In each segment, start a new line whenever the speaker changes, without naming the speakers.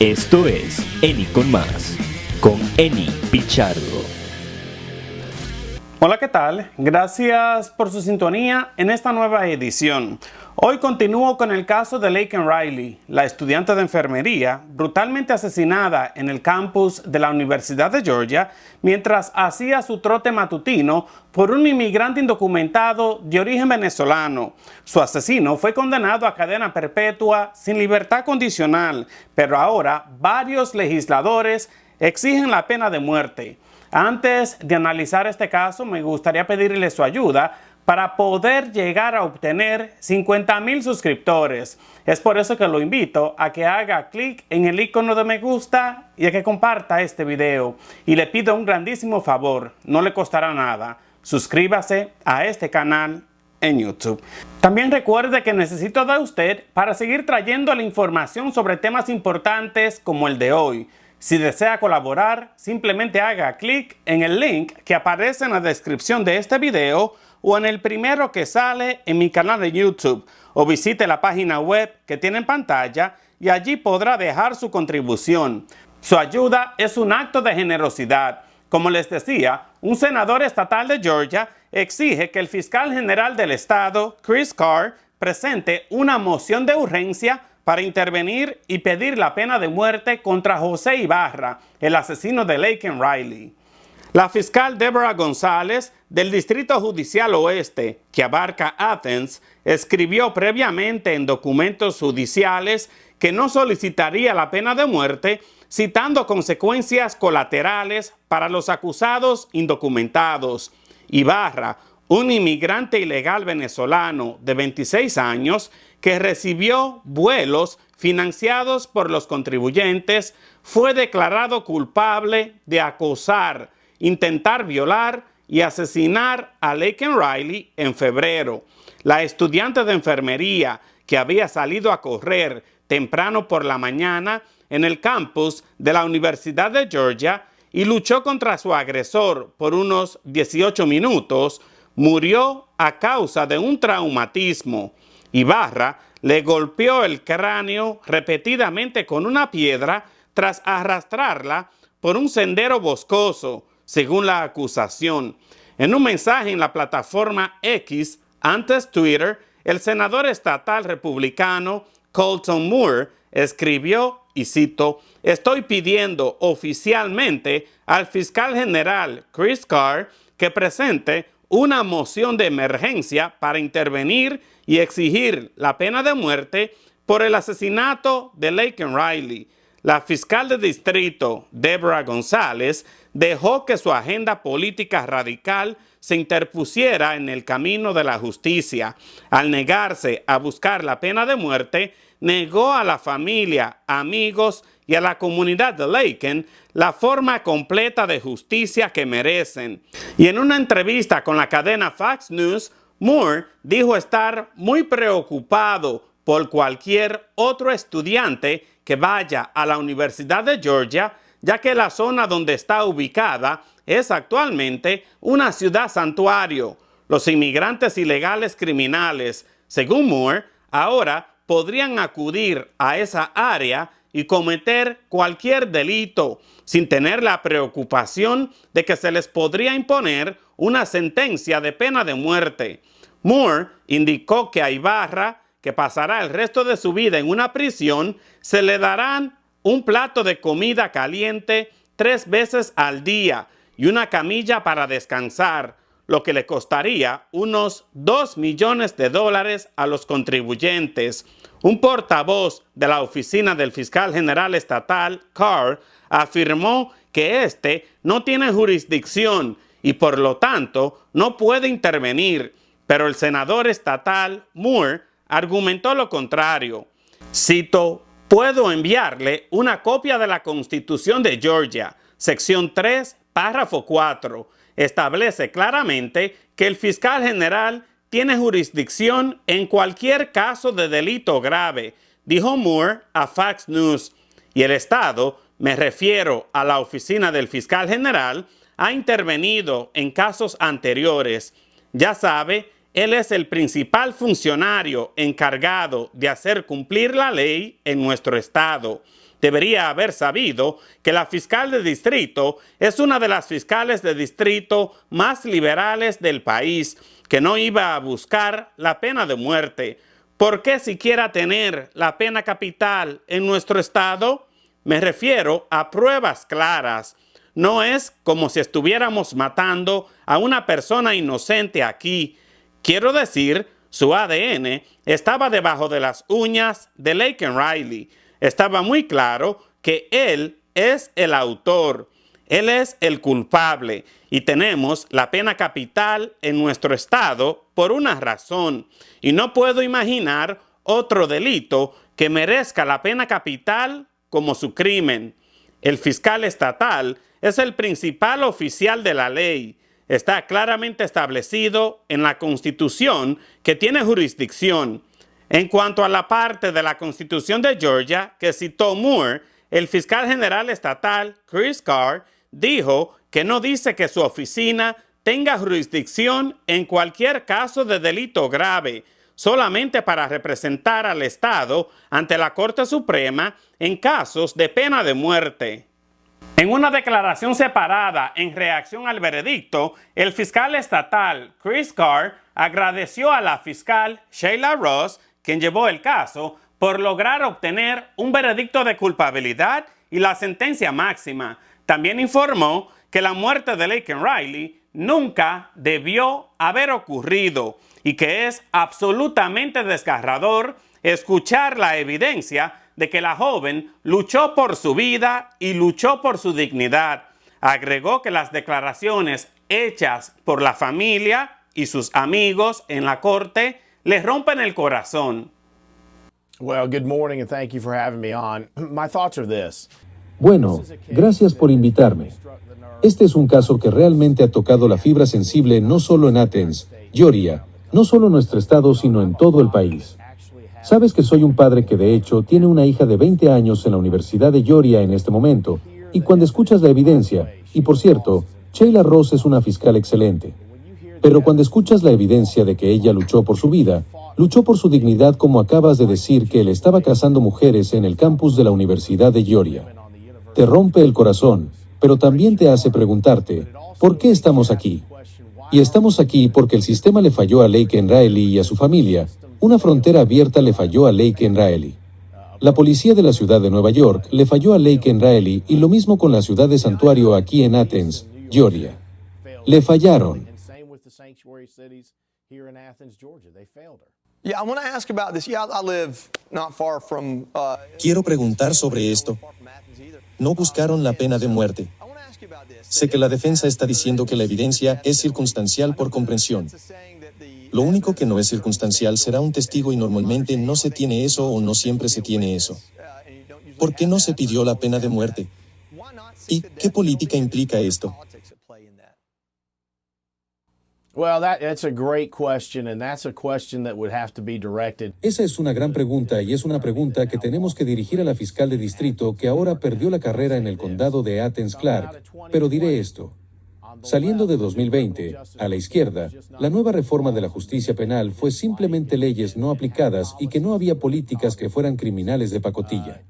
Esto es Eni con Más, con Eni Pichardo.
Hola, ¿qué tal? Gracias por su sintonía en esta nueva edición. Hoy continúo con el caso de Laken Riley, la estudiante de enfermería brutalmente asesinada en el campus de la Universidad de Georgia mientras hacía su trote matutino por un inmigrante indocumentado de origen venezolano. Su asesino fue condenado a cadena perpetua sin libertad condicional, pero ahora varios legisladores exigen la pena de muerte. Antes de analizar este caso, me gustaría pedirle su ayuda para poder llegar a obtener 50,000 suscriptores. Es por eso que lo invito a que haga clic en el icono de me gusta y a que comparta este video. Y le pido un grandísimo favor, no le costará nada. Suscríbase a este canal en YouTube. También recuerde que necesito de usted para seguir trayendo la información sobre temas importantes como el de hoy. Si desea colaborar, simplemente haga clic en el link que aparece en la descripción de este video o en el primero que sale en mi canal de YouTube, o visite la página web que tiene en pantalla y allí podrá dejar su contribución. Su ayuda es un acto de generosidad. Como les decía, un senador estatal de Georgia exige que el fiscal general del estado, Chris Carr, presente una moción de urgencia para intervenir y pedir la pena de muerte contra José Ibarra, el asesino de Laken Riley. La fiscal Deborah González, del Distrito Judicial Oeste, que abarca Athens, escribió previamente en documentos judiciales que no solicitaría la pena de muerte, citando consecuencias colaterales para los acusados indocumentados. Ibarra, un inmigrante ilegal venezolano de 26 años que recibió vuelos financiados por los contribuyentes, fue declarado culpable de acosar, intentar violar y asesinar a Laken Riley en febrero. La estudiante de enfermería que había salido a correr temprano por la mañana en el campus de la Universidad de Georgia y luchó contra su agresor por unos 18 minutos, murió a causa de un traumatismo. Ibarra le golpeó el cráneo repetidamente con una piedra tras arrastrarla por un sendero boscoso, según la acusación. En un mensaje en la plataforma X, antes Twitter, el senador estatal republicano Colton Moore escribió, y cito, "Estoy pidiendo oficialmente al fiscal general Chris Carr que presente una moción de emergencia para intervenir y exigir la pena de muerte por el asesinato de Laken Riley". La fiscal de distrito, Deborah González, dejó que su agenda política radical se interpusiera en el camino de la justicia. Al negarse a buscar la pena de muerte, negó a la familia, amigos y a la comunidad de Laken la forma completa de justicia que merecen. Y en una entrevista con la cadena Fox News, Moore dijo estar muy preocupado por cualquier otro estudiante que vaya a la Universidad de Georgia, ya que la zona donde está ubicada es actualmente una ciudad santuario. Los inmigrantes ilegales criminales, según Moore, ahora podrían acudir a esa área y cometer cualquier delito sin tener la preocupación de que se les podría imponer una sentencia de pena de muerte. Moore indicó que a Ibarra, que pasará el resto de su vida en una prisión, se le darán un plato de comida caliente 3 veces al día y una camilla para descansar, lo que le costaría unos $2 millones a los contribuyentes. Un portavoz de la oficina del fiscal general estatal, Carr, afirmó que este no tiene jurisdicción y por lo tanto no puede intervenir, pero el senador estatal, Moore, argumentó lo contrario. Cito, "Puedo enviarle una copia de la Constitución de Georgia, sección 3, párrafo 4. Establece claramente que el fiscal general tiene jurisdicción en cualquier caso de delito grave", dijo Moore a Fox News. Y el Estado, me refiero a la oficina del fiscal general, ha intervenido en casos anteriores. Ya sabe, él es el principal funcionario encargado de hacer cumplir la ley en nuestro estado. debería haber sabido que la fiscal de distrito es una de las fiscales de distrito más liberales del país, que no iba a buscar la pena de muerte. ¿Por qué siquiera tener la pena capital en nuestro estado? Me refiero a pruebas claras. No es como si estuviéramos matando a una persona inocente aquí. Quiero decir, su ADN estaba debajo de las uñas de Laken Riley. Estaba muy claro que él es el autor. Él es el culpable y tenemos la pena capital en nuestro estado por una razón. Y no puedo imaginar otro delito que merezca la pena capital como su crimen. El fiscal estatal es el principal oficial de la ley. Está claramente establecido en la Constitución que tiene jurisdicción. En cuanto a la parte de la Constitución de Georgia que citó Moore, el fiscal general estatal, Chris Carr, dijo que no dice que su oficina tenga jurisdicción en cualquier caso de delito grave, solamente para representar al Estado ante la Corte Suprema en casos de pena de muerte. En una declaración separada en reacción al veredicto, el fiscal estatal Chris Carr agradeció a la fiscal Sheila Ross, quien llevó el caso, por lograr obtener un veredicto de culpabilidad y la sentencia máxima. También informó que la muerte de Laken Riley nunca debió haber ocurrido y que es absolutamente desgarrador escuchar la evidencia de que la joven luchó por su vida y luchó por su dignidad. Agregó que las declaraciones hechas por la familia y sus amigos en la corte les rompen el corazón.
Well, good morning and thank you for having me on. My thoughts are this.
Bueno, gracias por invitarme. Este es un caso que realmente ha tocado la fibra sensible no solo en Athens, Georgia, no solo en nuestro estado, sino en todo el país. Sabes que soy un padre que de hecho tiene una hija de 20 años en la Universidad de Georgia en este momento, y cuando escuchas la evidencia, y por cierto, Sheila Ross es una fiscal excelente, pero cuando escuchas la evidencia de que ella luchó por su vida, luchó por su dignidad como acabas de decir que él estaba casando mujeres en el campus de la Universidad de Georgia, te rompe el corazón, pero también te hace preguntarte, ¿por qué estamos aquí? Y estamos aquí porque el sistema le falló a Laken Riley y a su familia. Una frontera abierta le falló a Laken Riley. La policía de la ciudad de Nueva York le falló a Laken Riley y lo mismo con la ciudad de Santuario aquí en Athens, Georgia. Le fallaron.
Quiero preguntar sobre esto. No buscaron la pena de muerte. Sé que la defensa está diciendo que la evidencia es circunstancial por comprensión. Lo único que no es circunstancial será un testigo y normalmente no se tiene eso o no siempre se tiene eso. ¿Por qué no se pidió la pena de muerte? ¿Y qué política implica esto?
Well, that's a great question, and that's a question that would have to be directed.
Esa es una gran pregunta y es una pregunta que tenemos que dirigir a la fiscal de distrito que ahora perdió la carrera en el condado de Athens Clark. Pero diré esto. Saliendo de 2020, a la izquierda, la nueva reforma de la justicia penal fue simplemente leyes no aplicadas y que no había políticas que fueran criminales de pacotilla.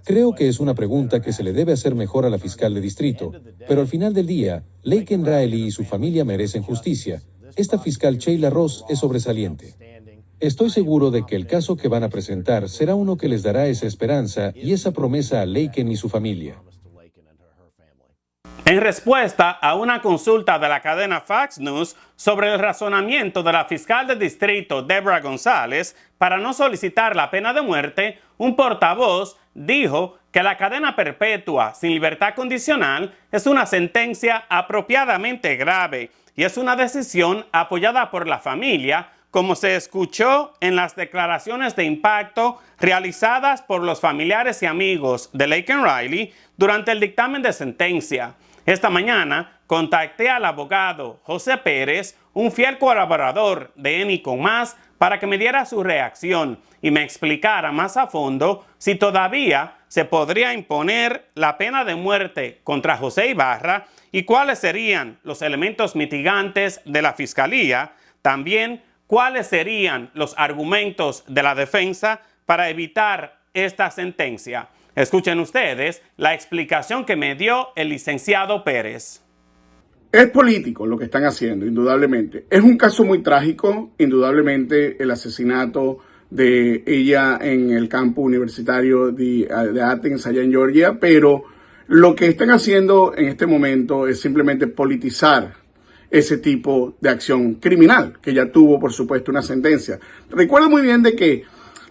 Creo que es una pregunta que se le debe hacer mejor a la fiscal de distrito, pero al final del día, Laken Riley y su familia merecen justicia. Esta fiscal Sheila Ross es sobresaliente. Estoy seguro de que el caso que van a presentar será uno que les dará esa esperanza y esa promesa a Laken y su familia.
En respuesta a una consulta de la cadena Fox News sobre el razonamiento de la fiscal de distrito Deborah González para no solicitar la pena de muerte, un portavoz dijo que la cadena perpetua sin libertad condicional es una sentencia apropiadamente grave y es una decisión apoyada por la familia, como se escuchó en las declaraciones de impacto realizadas por los familiares y amigos de Laken Riley durante el dictamen de sentencia. Esta mañana contacté al abogado José Pérez, un fiel colaborador de ENI con Más, para que me diera su reacción y me explicara más a fondo si todavía se podría imponer la pena de muerte contra José Ibarra y cuáles serían los elementos mitigantes de la Fiscalía, también cuáles serían los argumentos de la defensa para evitar esta sentencia. Escuchen ustedes la explicación que me dio el licenciado Pérez.
Es político lo que están haciendo, indudablemente. Es un caso muy trágico, indudablemente el asesinato de ella en el campus universitario de Athens, allá en Georgia, pero lo que están haciendo en este momento es simplemente politizar ese tipo de acción criminal, que ya tuvo, por supuesto, una sentencia. Recuerdo muy bien de que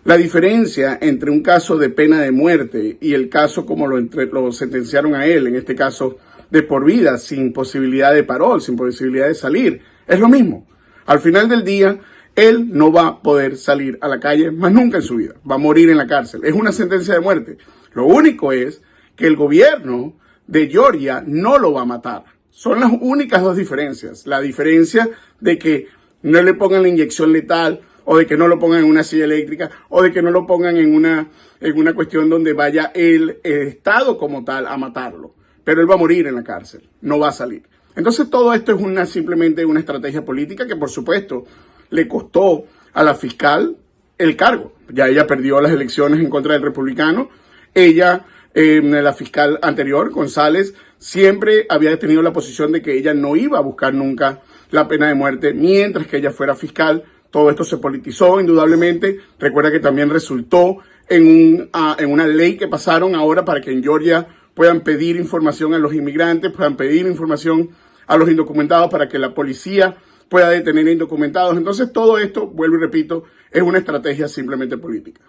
la diferencia entre un caso de pena de muerte y el caso como lo sentenciaron a él, en este caso de por vida, sin posibilidad de parol, sin posibilidad de salir, es lo mismo. Al final del día, él no va a poder salir a la calle más nunca en su vida. Va a morir en la cárcel. Es una sentencia de muerte. Lo único es que el gobierno de Georgia no lo va a matar. Son las únicas dos diferencias. La diferencia de que no le pongan la inyección letal, o de que no lo pongan en una silla eléctrica, o de que no lo pongan en una cuestión donde vaya el Estado como tal a matarlo. Pero él va a morir en la cárcel, no va a salir. Entonces todo esto es simplemente una estrategia política que, por supuesto, le costó a la fiscal el cargo. Ya ella perdió las elecciones en contra del republicano. Ella, la fiscal anterior, González, siempre había tenido la posición de que ella no iba a buscar nunca la pena de muerte mientras que ella fuera fiscal. Todo esto se politizó, indudablemente. Recuerda que también resultó en una ley que pasaron ahora para que en Georgia puedan pedir información a los inmigrantes, puedan pedir información a los indocumentados para que la policía pueda detener a indocumentados. Entonces todo esto, vuelvo y repito, es una estrategia simplemente política.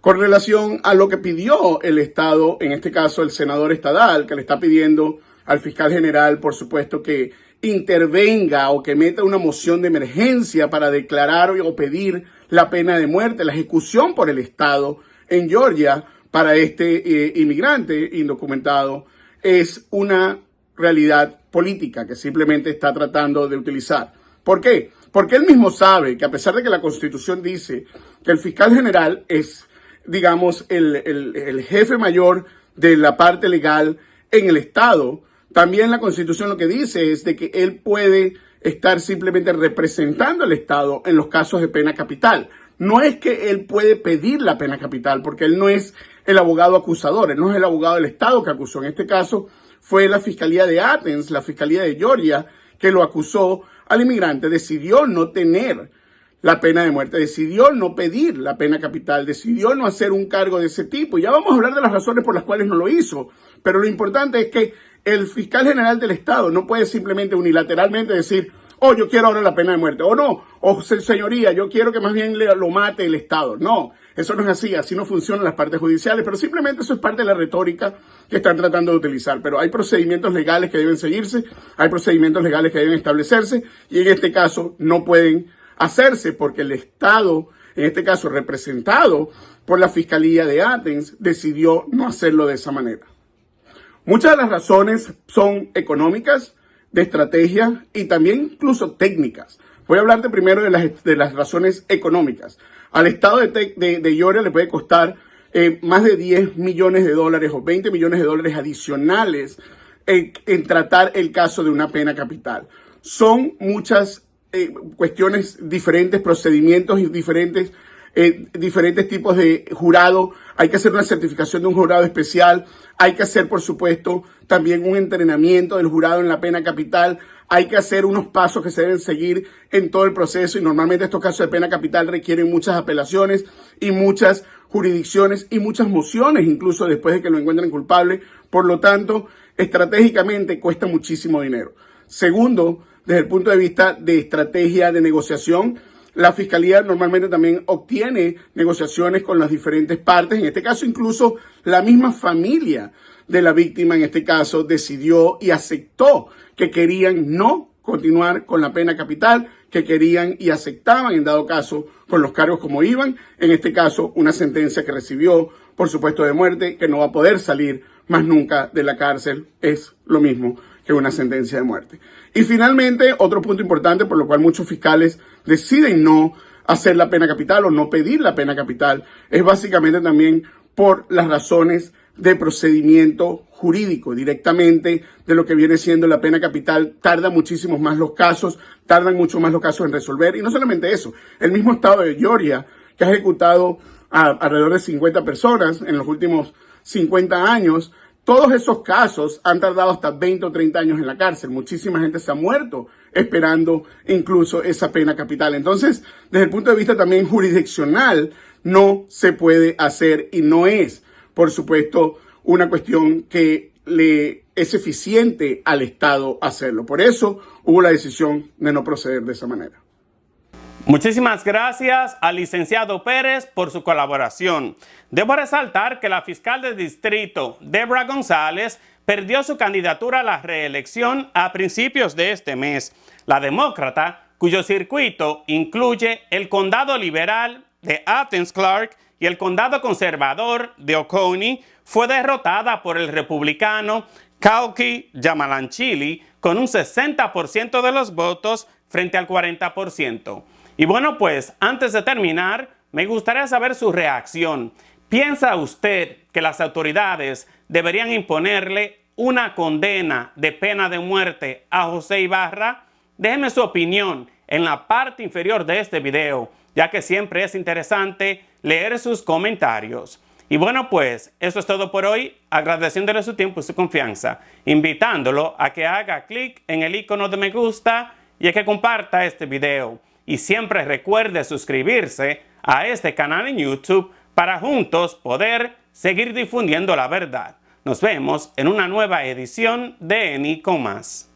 Con relación a lo que pidió el Estado, en este caso el senador estadal, que le está pidiendo al fiscal general, por supuesto, que intervenga o que meta una moción de emergencia para declarar o pedir la pena de muerte, la ejecución por el Estado en Georgia para este inmigrante indocumentado, es una realidad política que simplemente está tratando de utilizar. ¿Por qué? Porque él mismo sabe que a pesar de que la Constitución dice que el fiscal general es, digamos, el jefe mayor de la parte legal en el Estado, también la Constitución lo que dice es de que él puede estar simplemente representando al Estado en los casos de pena capital. No es que él puede pedir la pena capital, porque él no es el abogado acusador, él no es el abogado del Estado que acusó. En este caso fue la Fiscalía de Athens, la Fiscalía de Georgia, que lo acusó al inmigrante. Decidió no tener la pena de muerte, decidió no pedir la pena capital, decidió no hacer un cargo de ese tipo. Ya vamos a hablar de las razones por las cuales no lo hizo, pero lo importante es que el fiscal general del Estado no puede simplemente unilateralmente decir, oh, yo quiero ahora la pena de muerte, o no, o señoría, yo quiero que más bien lo mate el Estado. No, eso no es así no funcionan las partes judiciales, pero simplemente eso es parte de la retórica que están tratando de utilizar. Pero hay procedimientos legales que deben seguirse, hay procedimientos legales que deben establecerse, y en este caso no pueden hacerse porque el Estado, en este caso representado por la Fiscalía de Athens, decidió no hacerlo de esa manera. Muchas de las razones son económicas, de estrategia y también incluso técnicas. Voy a hablarte primero de las razones económicas. Al Estado de Georgia le puede costar más de $10 millones o $20 millones adicionales en tratar el caso de una pena capital. Son muchas cuestiones diferentes, procedimientos y diferentes tipos de jurado. Hay que hacer una certificación de un jurado especial. Hay que hacer, por supuesto, también un entrenamiento del jurado en la pena capital. Hay que hacer unos pasos que se deben seguir en todo el proceso, y normalmente estos casos de pena capital requieren muchas apelaciones y muchas jurisdicciones y muchas mociones, incluso después de que lo encuentren culpable. Por lo tanto, estratégicamente cuesta muchísimo dinero. Segundo, desde el punto de vista de estrategia de negociación, la Fiscalía normalmente también obtiene negociaciones con las diferentes partes. En este caso, incluso la misma familia de la víctima, en este caso, decidió y aceptó que querían no continuar con la pena capital, que querían y aceptaban, en dado caso, con los cargos como iban. En este caso, una sentencia que recibió, por supuesto, de muerte, que no va a poder salir más nunca de la cárcel. Es lo mismo que una sentencia de muerte. Y finalmente, otro punto importante por lo cual muchos fiscales deciden no hacer la pena capital o no pedir la pena capital, es básicamente también por las razones de procedimiento jurídico. Directamente de lo que viene siendo la pena capital, tardan muchísimos más los casos, tardan mucho más los casos en resolver. Y no solamente eso, el mismo estado de Georgia, que ha ejecutado a alrededor de 50 personas en los últimos 50 años, todos esos casos han tardado hasta 20 o 30 años en la cárcel. Muchísima gente se ha muerto esperando incluso esa pena capital. Entonces, desde el punto de vista también jurisdiccional, no se puede hacer y no es, por supuesto, una cuestión que le es eficiente al Estado hacerlo. Por eso hubo la decisión de no proceder de esa manera.
Muchísimas gracias al licenciado Pérez por su colaboración. Debo resaltar que la fiscal de distrito, Debra González, perdió su candidatura a la reelección a principios de este mes. La demócrata, cuyo circuito incluye el condado liberal de Athens-Clarke y el condado conservador de Oconee, fue derrotada por el republicano Kauki Jamalanchili con un 60% de los votos frente al 40%. Y bueno, pues antes de terminar, me gustaría saber su reacción. ¿Piensa usted que las autoridades deberían imponerle una condena de pena de muerte a José Ibarra? Déjeme su opinión en la parte inferior de este video, ya que siempre es interesante leer sus comentarios. Y bueno, pues eso es todo por hoy, agradeciéndole su tiempo y su confianza, invitándolo a que haga clic en el icono de me gusta y a que comparta este video. Y siempre recuerde suscribirse a este canal en YouTube para juntos poder seguir difundiendo la verdad. Nos vemos en una nueva edición de Eni con Más.